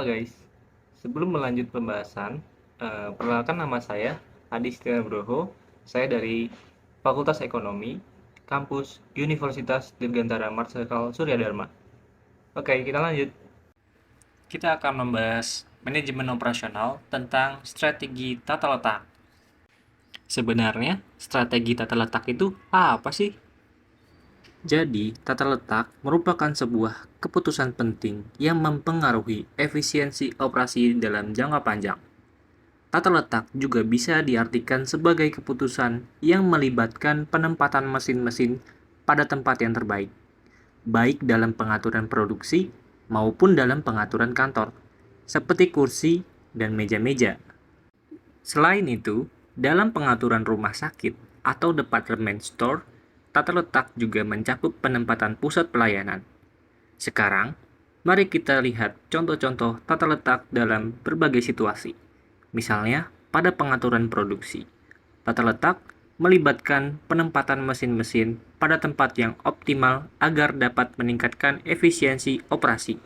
guys, sebelum melanjut pembahasan, perkenalkan nama saya Adi Setia Nugroho. Saya dari Fakultas Ekonomi, Kampus Universitas Dirgantara Marsikal Surya Dharma. Oke, kita lanjut. Kita akan membahas manajemen operasional tentang strategi tata letak. Sebenarnya, strategi tata letak itu apa sih? Jadi, tata letak merupakan sebuah keputusan penting yang mempengaruhi efisiensi operasi dalam jangka panjang. Tata letak juga bisa diartikan sebagai keputusan yang melibatkan penempatan mesin-mesin pada tempat yang terbaik, baik dalam pengaturan produksi maupun dalam pengaturan kantor, seperti kursi dan meja-meja. Selain itu, dalam pengaturan rumah sakit atau department store, tata letak juga mencakup penempatan pusat pelayanan. Sekarang, mari kita lihat contoh-contoh tata letak dalam berbagai situasi. Misalnya, pada pengaturan produksi, tata letak melibatkan penempatan mesin-mesin pada tempat yang optimal agar dapat meningkatkan efisiensi operasi.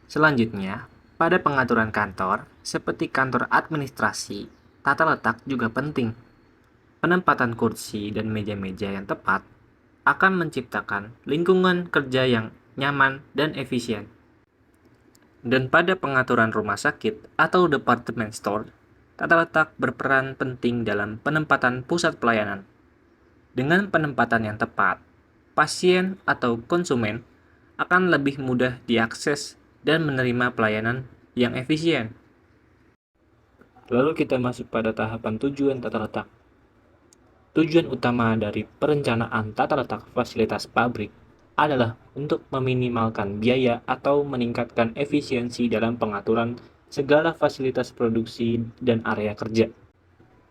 Selanjutnya, pada pengaturan kantor, seperti kantor administrasi, tata letak juga penting. Penempatan kursi dan meja-meja yang tepat akan menciptakan lingkungan kerja yang nyaman dan efisien. Dan pada pengaturan rumah sakit atau department store, tata letak berperan penting dalam penempatan pusat pelayanan. Dengan penempatan yang tepat, pasien atau konsumen akan lebih mudah diakses dan menerima pelayanan yang efisien. Lalu kita masuk pada tahapan tujuan tata letak. Tujuan utama dari perencanaan tata letak fasilitas pabrik adalah untuk meminimalkan biaya atau meningkatkan efisiensi dalam pengaturan segala fasilitas produksi dan area kerja.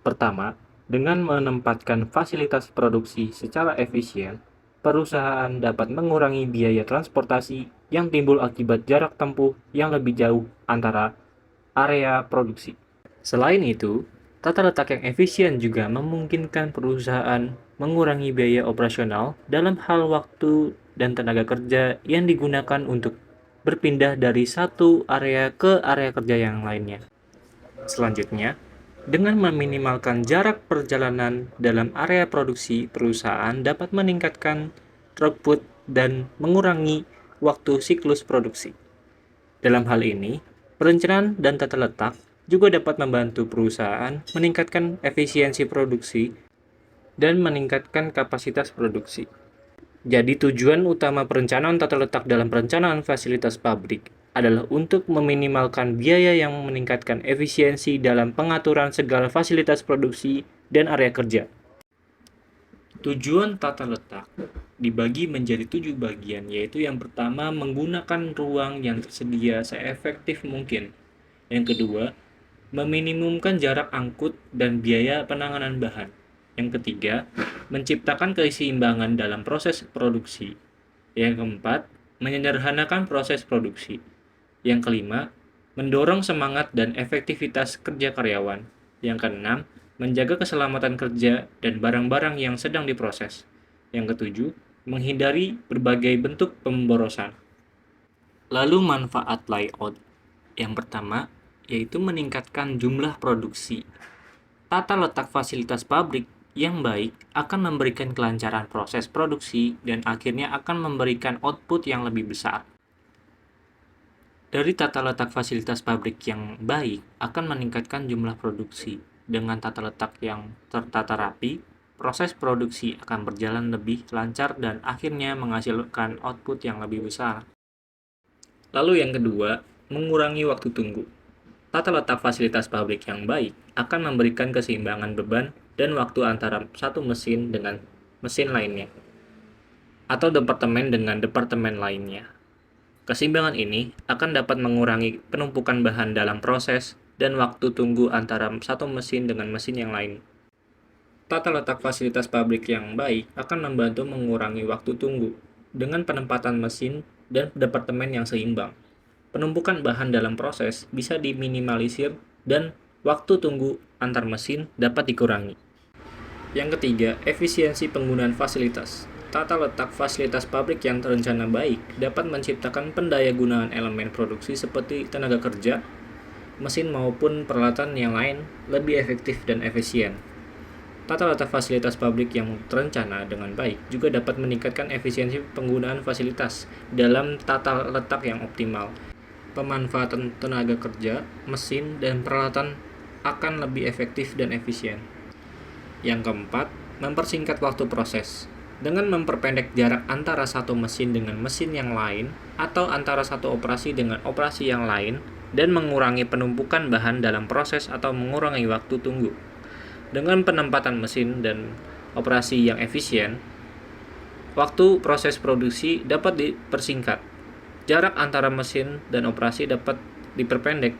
Pertama, dengan menempatkan fasilitas produksi secara efisien, perusahaan dapat mengurangi biaya transportasi yang timbul akibat jarak tempuh yang lebih jauh antara area produksi. Selain itu, tata letak yang efisien juga memungkinkan perusahaan mengurangi biaya operasional dalam hal waktu dan tenaga kerja yang digunakan untuk berpindah dari satu area ke area kerja yang lainnya. Selanjutnya, dengan meminimalkan jarak perjalanan dalam area produksi, perusahaan dapat meningkatkan throughput dan mengurangi waktu siklus produksi. Dalam hal ini, perencanaan dan tata letak juga dapat membantu perusahaan meningkatkan efisiensi produksi dan meningkatkan kapasitas produksi. Jadi tujuan utama perencanaan tata letak dalam perencanaan fasilitas pabrik adalah untuk meminimalkan biaya yang meningkatkan efisiensi dalam pengaturan segala fasilitas produksi dan area kerja. Tujuan tata letak dibagi menjadi 7 bagian, yaitu yang pertama menggunakan ruang yang tersedia seefektif mungkin. Yang kedua, meminimumkan jarak angkut dan biaya penanganan bahan. Yang ketiga, menciptakan keseimbangan dalam proses produksi. Yang keempat, menyederhanakan proses produksi. Yang kelima, mendorong semangat dan efektivitas kerja karyawan. Yang keenam, menjaga keselamatan kerja dan barang-barang yang sedang diproses. Yang ketujuh, menghindari berbagai bentuk pemborosan. Lalu manfaat layout. Yang pertama, yaitu meningkatkan jumlah produksi. Tata letak fasilitas pabrik yang baik akan memberikan kelancaran proses produksi dan akhirnya akan memberikan output yang lebih besar. Dari tata letak fasilitas pabrik yang baik akan meningkatkan jumlah produksi. Dengan tata letak yang tertata rapi, proses produksi akan berjalan lebih lancar dan akhirnya menghasilkan output yang lebih besar. Lalu yang kedua, mengurangi waktu tunggu. Tata letak fasilitas pabrik yang baik akan memberikan keseimbangan beban dan waktu antara satu mesin dengan mesin lainnya, atau departemen dengan departemen lainnya. Keseimbangan ini akan dapat mengurangi penumpukan bahan dalam proses dan waktu tunggu antara satu mesin dengan mesin yang lain. Tata letak fasilitas pabrik yang baik akan membantu mengurangi waktu tunggu dengan penempatan mesin dan departemen yang seimbang. Penumpukan bahan dalam proses bisa diminimalisir dan waktu tunggu antar mesin dapat dikurangi. Yang ketiga, efisiensi penggunaan fasilitas. Tata letak fasilitas pabrik yang terencana baik dapat menciptakan pendayagunaan elemen produksi seperti tenaga kerja, mesin maupun peralatan yang lain lebih efektif dan efisien. Tata letak fasilitas pabrik yang terencana dengan baik juga dapat meningkatkan efisiensi penggunaan fasilitas dalam tata letak yang optimal. Pemanfaatan tenaga kerja, mesin, dan peralatan akan lebih efektif dan efisien. Yang keempat, mempersingkat waktu proses. Dengan memperpendek jarak antara satu mesin dengan mesin yang lain atau antara satu operasi dengan operasi yang lain dan mengurangi penumpukan bahan dalam proses atau mengurangi waktu tunggu. Dengan penempatan mesin dan operasi yang efisien, waktu proses produksi dapat dipersingkat. Jarak antara mesin dan operasi dapat diperpendek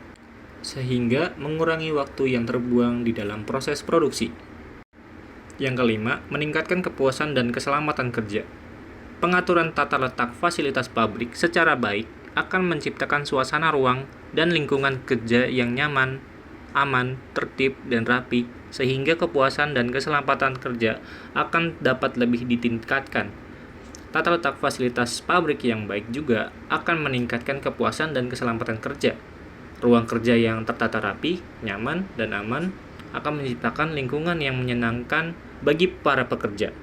sehingga mengurangi waktu yang terbuang di dalam proses produksi. Yang kelima, meningkatkan kepuasan dan keselamatan kerja. Pengaturan tata letak fasilitas pabrik secara baik akan menciptakan suasana ruang dan lingkungan kerja yang nyaman, aman, tertib, dan rapi, sehingga kepuasan dan keselamatan kerja akan dapat lebih ditingkatkan. Tata letak fasilitas pabrik yang baik juga akan meningkatkan kepuasan dan keselamatan kerja. Ruang kerja yang tertata rapi, nyaman, dan aman akan menciptakan lingkungan yang menyenangkan bagi para pekerja.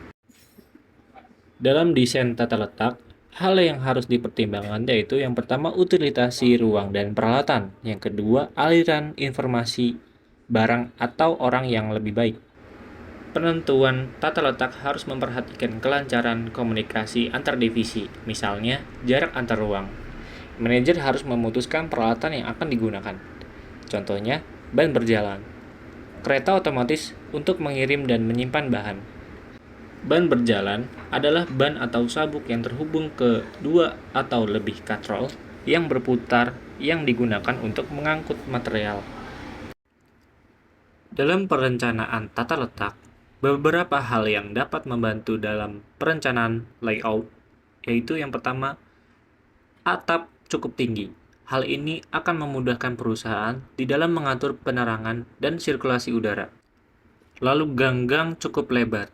Dalam desain tata letak, hal yang harus dipertimbangkan yaitu yang pertama utilisasi ruang dan peralatan, yang kedua aliran informasi barang atau orang yang lebih baik. Penentuan tata letak harus memperhatikan kelancaran komunikasi antar divisi, misalnya jarak antar ruang. Manajer harus memutuskan peralatan yang akan digunakan. Contohnya, ban berjalan, kereta otomatis untuk mengirim dan menyimpan bahan. Ban berjalan adalah ban atau sabuk yang terhubung ke dua atau lebih katrol yang berputar yang digunakan untuk mengangkut material. Dalam perencanaan tata letak, beberapa hal yang dapat membantu dalam perencanaan layout, yaitu yang pertama, atap cukup tinggi. Hal ini akan memudahkan perusahaan di dalam mengatur penerangan dan sirkulasi udara. Lalu gang-gang cukup lebar,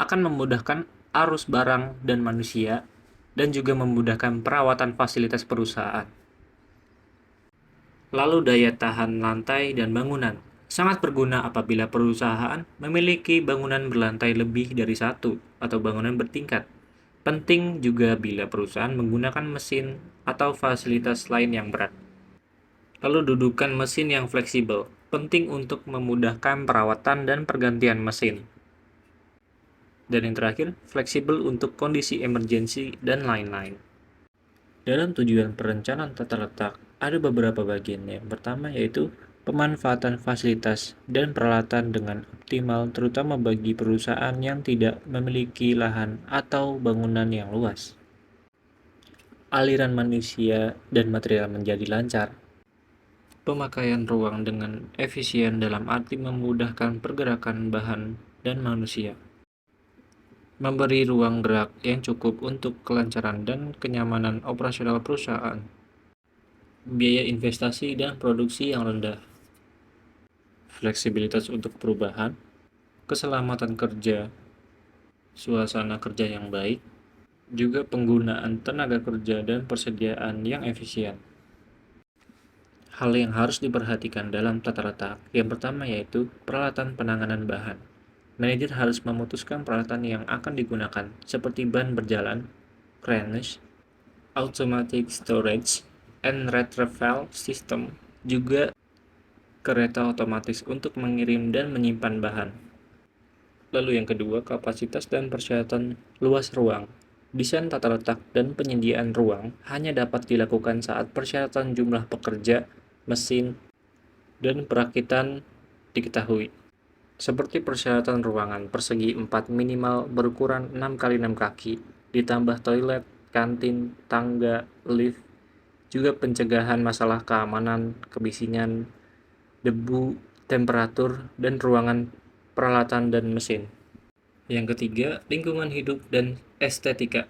akan memudahkan arus barang dan manusia, dan juga memudahkan perawatan fasilitas perusahaan. Lalu daya tahan lantai dan bangunan. Sangat berguna apabila perusahaan memiliki bangunan berlantai lebih dari satu atau bangunan bertingkat. Penting juga bila perusahaan menggunakan mesin atau fasilitas lain yang berat. Lalu dudukan mesin yang fleksibel, penting untuk memudahkan perawatan dan pergantian mesin. Dan yang terakhir, fleksibel untuk kondisi emergensi dan lain-lain. Dalam tujuan perencanaan tata letak, ada beberapa bagian. Yang pertama yaitu pemanfaatan fasilitas dan peralatan dengan optimal, terutama bagi perusahaan yang tidak memiliki lahan atau bangunan yang luas. Aliran manusia dan material menjadi lancar. Pemakaian ruang dengan efisien dalam arti memudahkan pergerakan bahan dan manusia. Memberi ruang gerak yang cukup untuk kelancaran dan kenyamanan operasional perusahaan. Biaya investasi dan produksi yang rendah. Fleksibilitas untuk perubahan, keselamatan kerja, suasana kerja yang baik, juga penggunaan tenaga kerja dan persediaan yang efisien. Hal yang harus diperhatikan dalam tata letak, yang pertama yaitu peralatan penanganan bahan. Manajer harus memutuskan peralatan yang akan digunakan, seperti ban berjalan, cranes, automatic storage, and retrieval system, juga kereta otomatis untuk mengirim dan menyimpan bahan. Lalu yang kedua, kapasitas dan persyaratan luas ruang. Desain tata letak dan penyediaan ruang hanya dapat dilakukan saat persyaratan jumlah pekerja, mesin, dan perakitan diketahui. Seperti persyaratan ruangan persegi 4 minimal berukuran 6x6 kaki, ditambah toilet, kantin, tangga, lift, juga pencegahan masalah keamanan, kebisingan, debu, temperatur, dan ruangan peralatan dan mesin. Yang ketiga, lingkungan hidup dan estetika.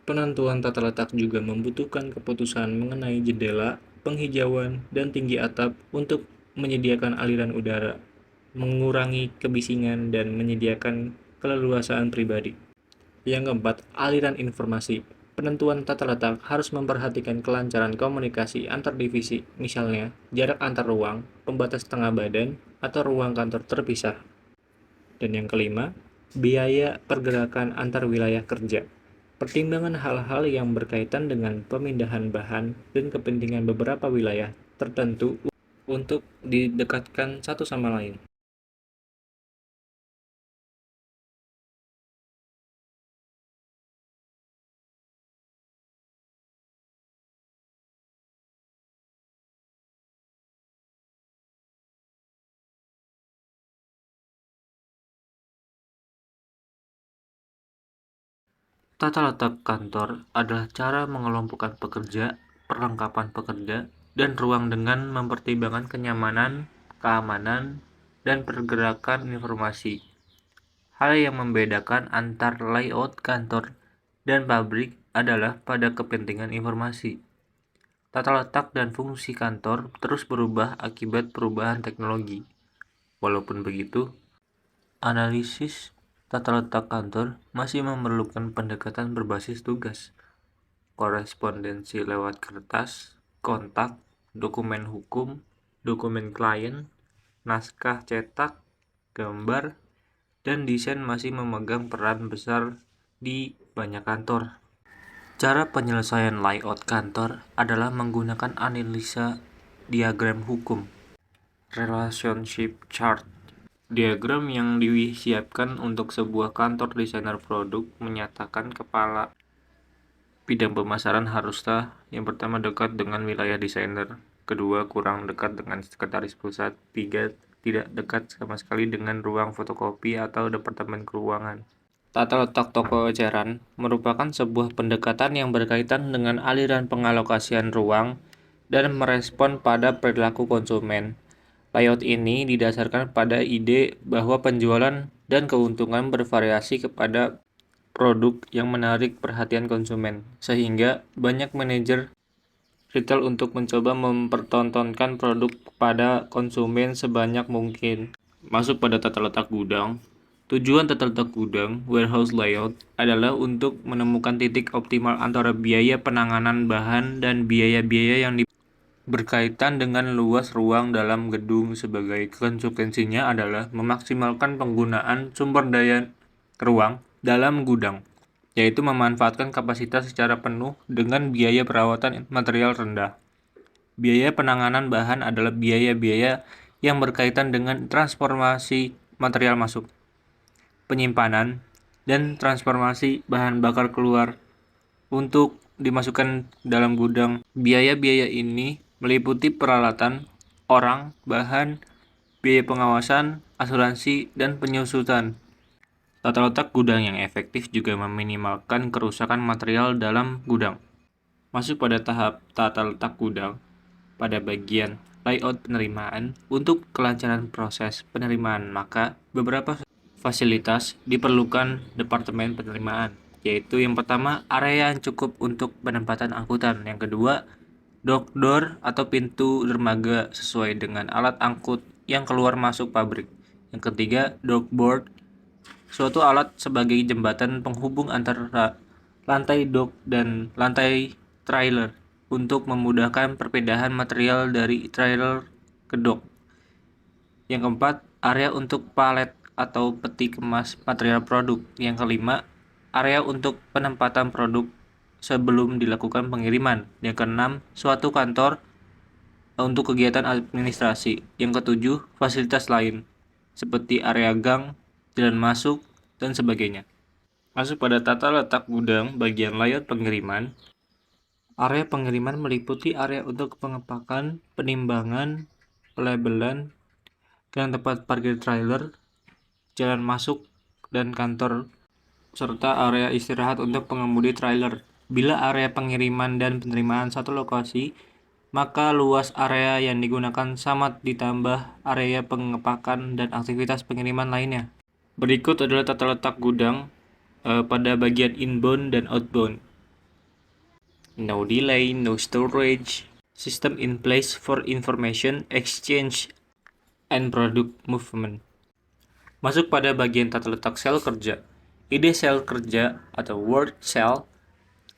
Penentuan tata letak juga membutuhkan keputusan mengenai jendela, penghijauan, dan tinggi atap untuk menyediakan aliran udara, mengurangi kebisingan, dan menyediakan keleluasaan pribadi. Yang keempat, aliran informasi. Penentuan tata letak harus memperhatikan kelancaran komunikasi antar divisi, misalnya jarak antar ruang, pembatas tengah badan, atau ruang kantor terpisah. Dan yang kelima, biaya pergerakan antar wilayah kerja. Pertimbangan hal-hal yang berkaitan dengan pemindahan bahan dan kepentingan beberapa wilayah tertentu untuk didekatkan satu sama lain. Tata letak kantor adalah cara mengelompokkan pekerja, perlengkapan pekerja, dan ruang dengan mempertimbangkan kenyamanan, keamanan, dan pergerakan informasi. Hal yang membedakan antar layout kantor dan pabrik adalah pada kepentingan informasi. Tata letak dan fungsi kantor terus berubah akibat perubahan teknologi. Walaupun begitu, analisis tata letak kantor masih memerlukan pendekatan berbasis tugas, korespondensi lewat kertas, kontak, dokumen hukum, dokumen klien, naskah cetak, gambar, dan desain masih memegang peran besar di banyak kantor. Cara penyelesaian layout kantor adalah menggunakan analisa diagram hukum, relationship chart. Diagram yang disiapkan untuk sebuah kantor desainer produk menyatakan kepala bidang pemasaran haruslah yang pertama dekat dengan wilayah desainer, kedua kurang dekat dengan sekretaris pusat, tiga tidak dekat sama sekali dengan ruang fotokopi atau departemen keuangan. Tata letak toko eceran merupakan sebuah pendekatan yang berkaitan dengan aliran pengalokasian ruang dan merespon pada perilaku konsumen. Layout ini didasarkan pada ide bahwa penjualan dan keuntungan bervariasi kepada produk yang menarik perhatian konsumen, sehingga banyak manajer retail untuk mencoba mempertontonkan produk kepada konsumen sebanyak mungkin. Masuk pada tata letak gudang. Tujuan tata letak gudang, warehouse layout, adalah untuk menemukan titik optimal antara biaya penanganan bahan dan biaya-biaya yang berkaitan dengan luas ruang dalam gedung. Sebagai konsekuensinya adalah memaksimalkan penggunaan sumber daya ruang dalam gudang, yaitu memanfaatkan kapasitas secara penuh dengan biaya perawatan material rendah. Biaya penanganan bahan adalah biaya-biaya yang berkaitan dengan transformasi material masuk, penyimpanan, dan transformasi bahan bakar keluar untuk dimasukkan dalam gudang. Biaya-biaya ini meliputi peralatan, orang, bahan, biaya pengawasan, asuransi, dan penyusutan. Tata letak gudang yang efektif juga meminimalkan kerusakan material dalam gudang. Masuk pada tahap tata letak gudang pada bagian layout penerimaan. Untuk kelancaran proses penerimaan, maka beberapa fasilitas diperlukan departemen penerimaan, yaitu yang pertama, area yang cukup untuk penempatan angkutan. Yang kedua, dock door atau pintu dermaga sesuai dengan alat angkut yang keluar masuk pabrik. Yang ketiga, dock board, suatu alat sebagai jembatan penghubung antara lantai dock dan lantai trailer untuk memudahkan perpindahan material dari trailer ke dock. Yang keempat, area untuk palet atau peti kemas material produk. Yang kelima, area untuk penempatan produk sebelum dilakukan pengiriman. Yang keenam, suatu kantor untuk kegiatan administrasi. Yang ketujuh, fasilitas lain seperti area gang, jalan masuk, dan sebagainya. Masuk pada tata letak gudang bagian layout pengiriman. Area pengiriman meliputi area untuk pengepakan, penimbangan, pelabelan, dan tempat parkir trailer, jalan masuk, dan kantor, serta area istirahat untuk pengemudi trailer. Bila area pengiriman dan penerimaan satu lokasi, maka luas area yang digunakan sama ditambah area pengepakan dan aktivitas pengiriman lainnya. Berikut adalah tata letak gudang pada bagian inbound dan outbound. No delay, no storage, system in place for information exchange and product movement. Masuk pada bagian tata letak sel kerja. Ide sel kerja atau work cell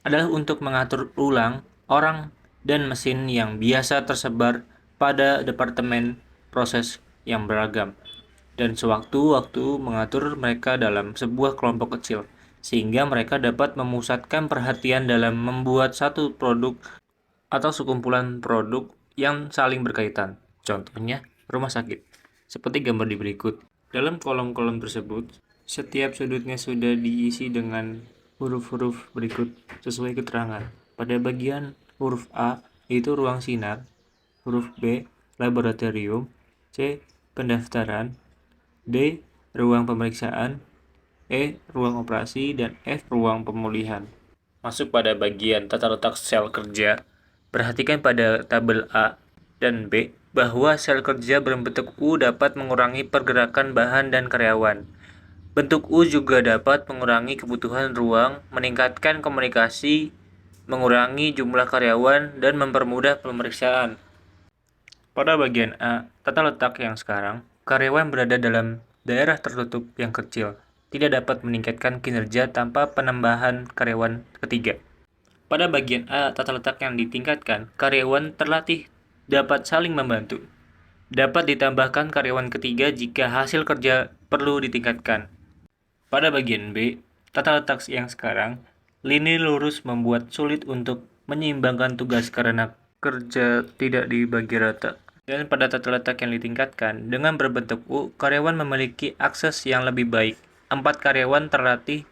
adalah untuk mengatur ulang orang dan mesin yang biasa tersebar pada departemen proses yang beragam, dan sewaktu-waktu mengatur mereka dalam sebuah kelompok kecil, sehingga mereka dapat memusatkan perhatian dalam membuat satu produk atau sekumpulan produk yang saling berkaitan. Contohnya, rumah sakit. Seperti gambar di berikut. Dalam kolom-kolom tersebut, setiap sudutnya sudah diisi dengan huruf-huruf berikut sesuai keterangan. Pada bagian huruf A, yaitu ruang sinar, huruf B, laboratorium, C, pendaftaran, D, ruang pemeriksaan, E, ruang operasi, dan F, ruang pemulihan. Masuk pada bagian tata letak sel kerja. Perhatikan pada tabel A dan B bahwa sel kerja berbentuk U dapat mengurangi pergerakan bahan dan karyawan. Bentuk U juga dapat mengurangi kebutuhan ruang, meningkatkan komunikasi, mengurangi jumlah karyawan, dan mempermudah pemeriksaan. Pada bagian A, tata letak yang sekarang, karyawan berada dalam daerah tertutup yang kecil, tidak dapat meningkatkan kinerja tanpa penambahan karyawan ketiga. Pada bagian A, tata letak yang ditingkatkan, karyawan terlatih dapat saling membantu. Dapat ditambahkan karyawan ketiga jika hasil kerja perlu ditingkatkan. Pada bagian B, tata letak yang sekarang, lini lurus membuat sulit untuk menyeimbangkan tugas karena kerja tidak dibagi rata. Dan pada tata letak yang ditingkatkan, dengan berbentuk U, karyawan memiliki akses yang lebih baik. 4 karyawan terlatih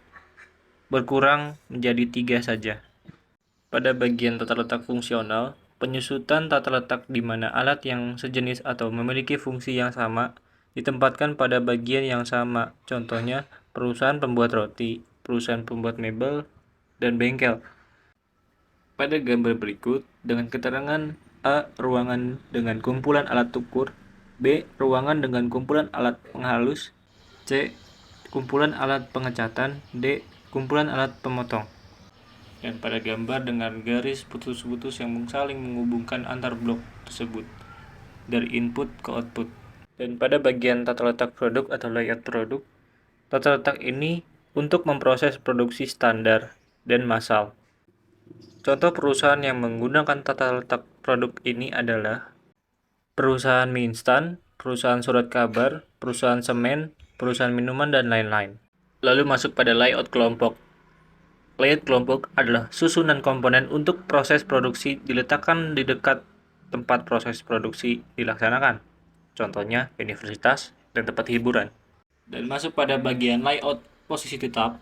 berkurang menjadi 3 saja. Pada bagian tata letak fungsional, penyusutan tata letak di mana alat yang sejenis atau memiliki fungsi yang sama ditempatkan pada bagian yang sama. Contohnya, perusahaan pembuat roti, perusahaan pembuat mebel, dan bengkel. Pada gambar berikut, dengan keterangan A. Ruangan dengan kumpulan alat ukur, B. Ruangan dengan kumpulan alat penghalus, C. Kumpulan alat pengecatan, D. Kumpulan alat pemotong. Dan pada gambar dengan garis putus-putus yang saling menghubungkan antar blok tersebut dari input ke output. Dan pada bagian tata letak produk atau layout produk, tata letak ini untuk memproses produksi standar dan massal. Contoh perusahaan yang menggunakan tata letak produk ini adalah perusahaan mie instan, perusahaan surat kabar, perusahaan semen, perusahaan minuman, dan lain-lain. Lalu masuk pada layout kelompok. Layout kelompok adalah susunan komponen untuk proses produksi diletakkan di dekat tempat proses produksi dilaksanakan. Contohnya, universitas dan tempat hiburan. Dan masuk pada bagian layout posisi tetap.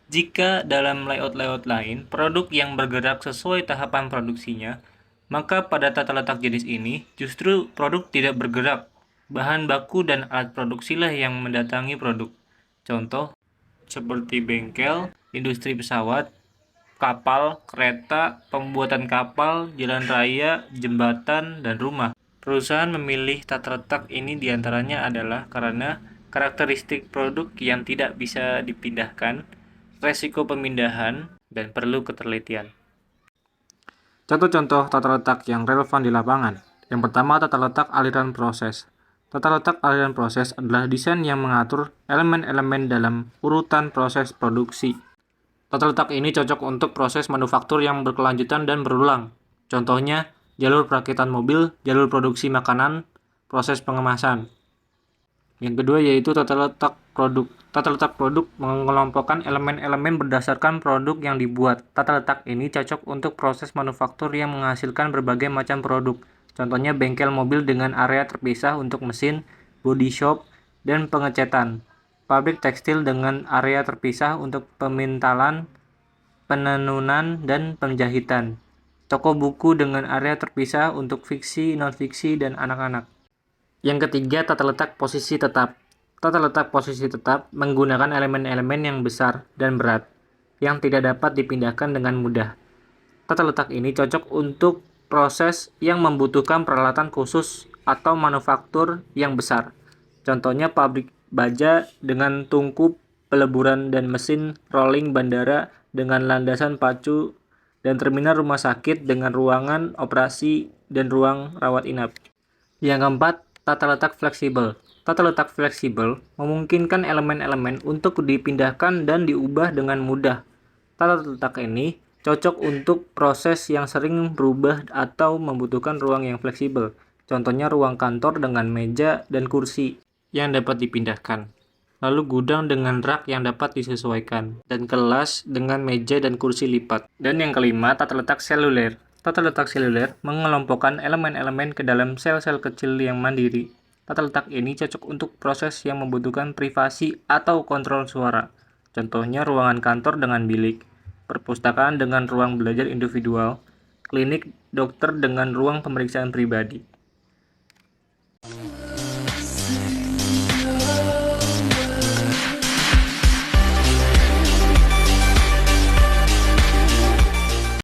Jika dalam layout-layout lain, produk yang bergerak sesuai tahapan produksinya, maka pada tata letak jenis ini, justru produk tidak bergerak. Bahan baku dan alat produksilah yang mendatangi produk. Contoh, seperti bengkel, industri pesawat, kapal, kereta, pembuatan kapal, jalan raya, jembatan, dan rumah. Perusahaan memilih tata letak ini diantaranya adalah karena karakteristik produk yang tidak bisa dipindahkan, resiko pemindahan, dan perlu ketelitian. Contoh-contoh tata letak yang relevan di lapangan. Yang pertama, tata letak aliran proses. Tata letak aliran proses adalah desain yang mengatur elemen-elemen dalam urutan proses produksi. Tata letak ini cocok untuk proses manufaktur yang berkelanjutan dan berulang. Contohnya, jalur perakitan mobil, jalur produksi makanan, proses pengemasan. Yang kedua yaitu tata letak produk. Tata letak produk mengelompokkan elemen-elemen berdasarkan produk yang dibuat. Tata letak ini cocok untuk proses manufaktur yang menghasilkan berbagai macam produk. Contohnya bengkel mobil dengan area terpisah untuk mesin, body shop, dan pengecetan. Pabrik tekstil dengan area terpisah untuk pemintalan, penenunan, dan penjahitan. Toko buku dengan area terpisah untuk fiksi, non-fiksi, dan anak-anak. Yang ketiga, tata letak posisi tetap. Tata letak posisi tetap menggunakan elemen-elemen yang besar dan berat, yang tidak dapat dipindahkan dengan mudah. Tata letak ini cocok untuk proses yang membutuhkan peralatan khusus atau manufaktur yang besar. Contohnya pabrik baja dengan tungku peleburan dan mesin rolling, bandara dengan landasan pacu, dan terminal rumah sakit dengan ruangan operasi dan ruang rawat inap. Yang keempat, tata letak fleksibel. Tata letak fleksibel memungkinkan elemen-elemen untuk dipindahkan dan diubah dengan mudah. Tata letak ini cocok untuk proses yang sering berubah atau membutuhkan ruang yang fleksibel. Contohnya ruang kantor dengan meja dan kursi yang dapat dipindahkan. Lalu gudang dengan rak yang dapat disesuaikan, dan kelas dengan meja dan kursi lipat. Dan yang kelima, tata letak seluler. Tata letak seluler mengelompokkan elemen-elemen ke dalam sel-sel kecil yang mandiri. Tata letak ini cocok untuk proses yang membutuhkan privasi atau kontrol suara. Contohnya ruangan kantor dengan bilik, perpustakaan dengan ruang belajar individual, klinik dokter dengan ruang pemeriksaan pribadi.